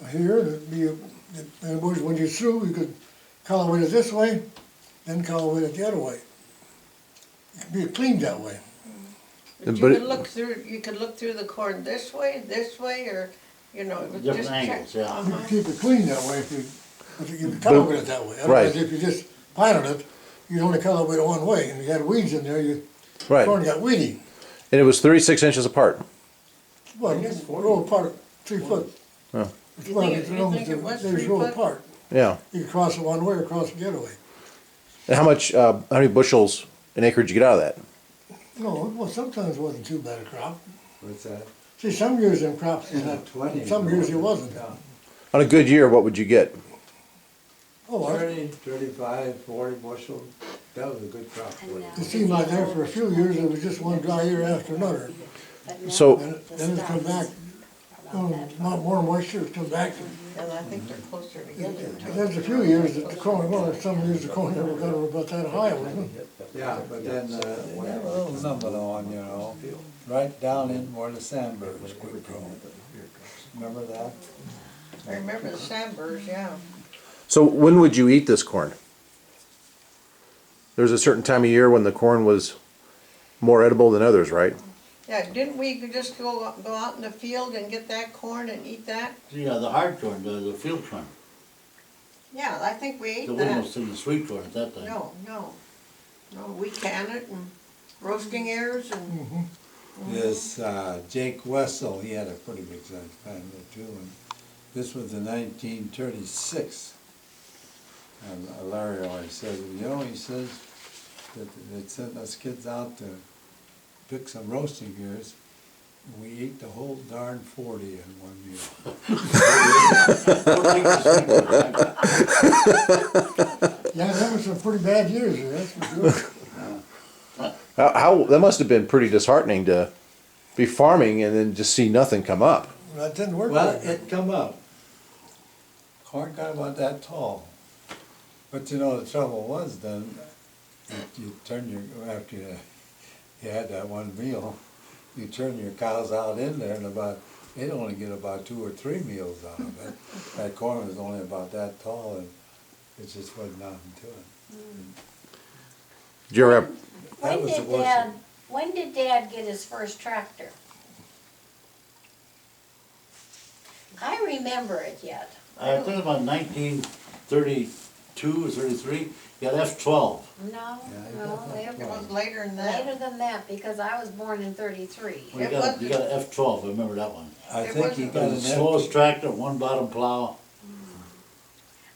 here, and when you're through, you could cultivate it this way, then cultivate it the other way. It could be cleaned that way. But you could look through the corn this way, or, you know, it was Different just angles, yeah. You could keep it clean that way if you cultivate it that way. Otherwise, if you just planted it, you'd only cultivate it one way, and if you had weeds in there, Right. corn got weedy. And it was 36 inches apart. Well, roll apart 3 foot. Oh. You think it was They 3 roll foot? apart. Yeah. You could cross it one way or cross it the other way. And how many bushels an acre did you get out of that? No, well, sometimes it wasn't too bad a crop. What's that? See, some years them crops, Yeah, 20. some years it wasn't. Yeah. On a good year, what would you get? Oh, 30, 35, 40 bushels, that was a good crop for you. it seemed like there for a few years, it was just one dry year after another. So, Then it's come back, more moisture, it's come back. And I think they're closer together too. There's a few years that the corn, well, some years the corn never got about that high, wasn't it? Yeah, but then, we have a little number on, you know, right down in where the sandburrs quit growing. Remember that? I remember the sandburrs, yeah. so when would you eat this corn? There's a certain time of year when the corn was more edible than others, right? Yeah, didn't we just go out in the field and get that corn and eat that? Yeah, the hard corn, the field corn. Yeah, I think we ate The one that. was in the sweet corn at that time. No, we can it and roasting ears and, This, Jake Wessel, he had a pretty big sized family too, and this was in 1936. And Larry always says, you know, he says that they'd sent us kids out to pick some roasting ears. We ate the whole darn 40 in one meal. Yeah, that was some pretty bad years, that's for sure. How that must have been pretty disheartening to be farming and then just see nothing come up. That didn't work Well, like that. it come up. Corn got about that tall. But you know, the trouble was then, you turn your, after you had that one meal, you turn your cows out in there and they'd only get about 2 or 3 meals out of it. That corn was only about that tall and it just wasn't nothing to it. Did you ever have, That was the worst. When did Dad get his first tractor? I remember it yet. I think about 1932 or 33, got F-12. No, it it was was later than later that. than that, because I was born in 33. You got an F-12, I remember that one. I It think he wasn't- got It an was the slowest tractor, one bottom plow.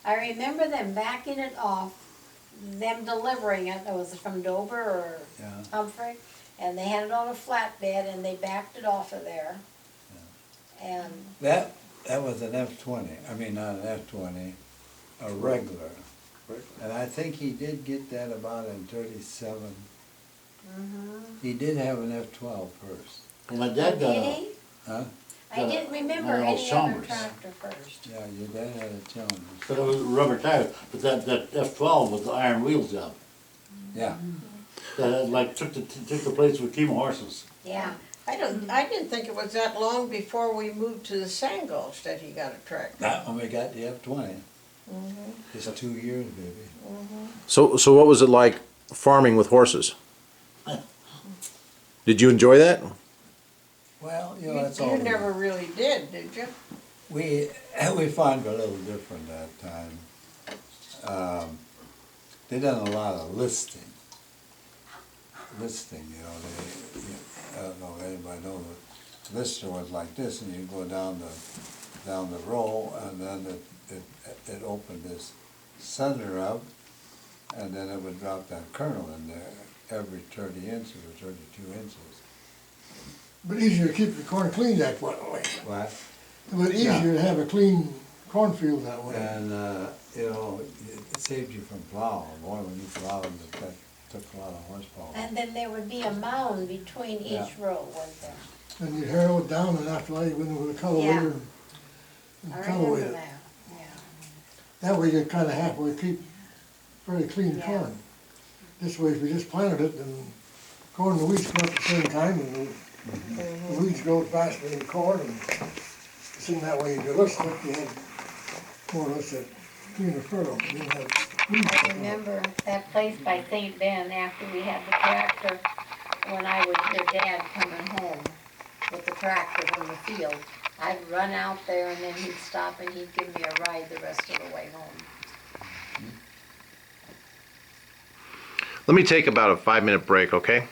I remember them backing it off, them delivering it, it was from Dover or Yeah. Humphrey, and they had it on a flatbed and they backed it off of there. And, That was an F-20, I mean, not an F-20, a regular. And I think he did get that about in 37. He did have an F-12 first, Well, my dad got did a, he? huh? I didn't remember One of those any other Chalmers. tractor first. Yeah, your dad had a Chalmers. but it was rubber tires, but that F-12 was the iron wheels job. Yeah, That like took the place with Kima horses. Yeah. I didn't think it was that long before we moved to the Sand Gulch that he got a tractor. that when we got the F-20. Just 2 years, baby. so what was it like farming with horses? Did you enjoy that? Well, you know, that's all. You never really did you? We found it a little different that time. They done a lot of listing. Listing, you know, I don't know if anybody knows, the lister was like this, and you go down the row, and then it opened this center up, and then it would drop that kernel in there every 30 inches or 32 inches. But easier to keep the corn clean that way. What? But easier to have a clean cornfield that way. And, you know, it saved you from plowing. Boy, when you plowed, that took a lot of horsepower. And then there would be a mound between Yeah. each row, wasn't there? And you harrow it down, and after that, you went with a cultivator and I cultivate remember it. that, yeah. That way you kinda halfway keep very clean Yeah. corn. This way, if you just planted it, then corn and the weeds come up at the same time, and the weeds grow faster than the corn, and seemed that way, if you looked, you had more or less that green furrow, you didn't have weeds. I remember that place by St. Ben after we had the tractor, when I would hear Dad coming home with the tractor from the field. I'd run out there and then he'd stop and he'd give me a ride the rest of the way home. Let me take about a 5-minute break, okay?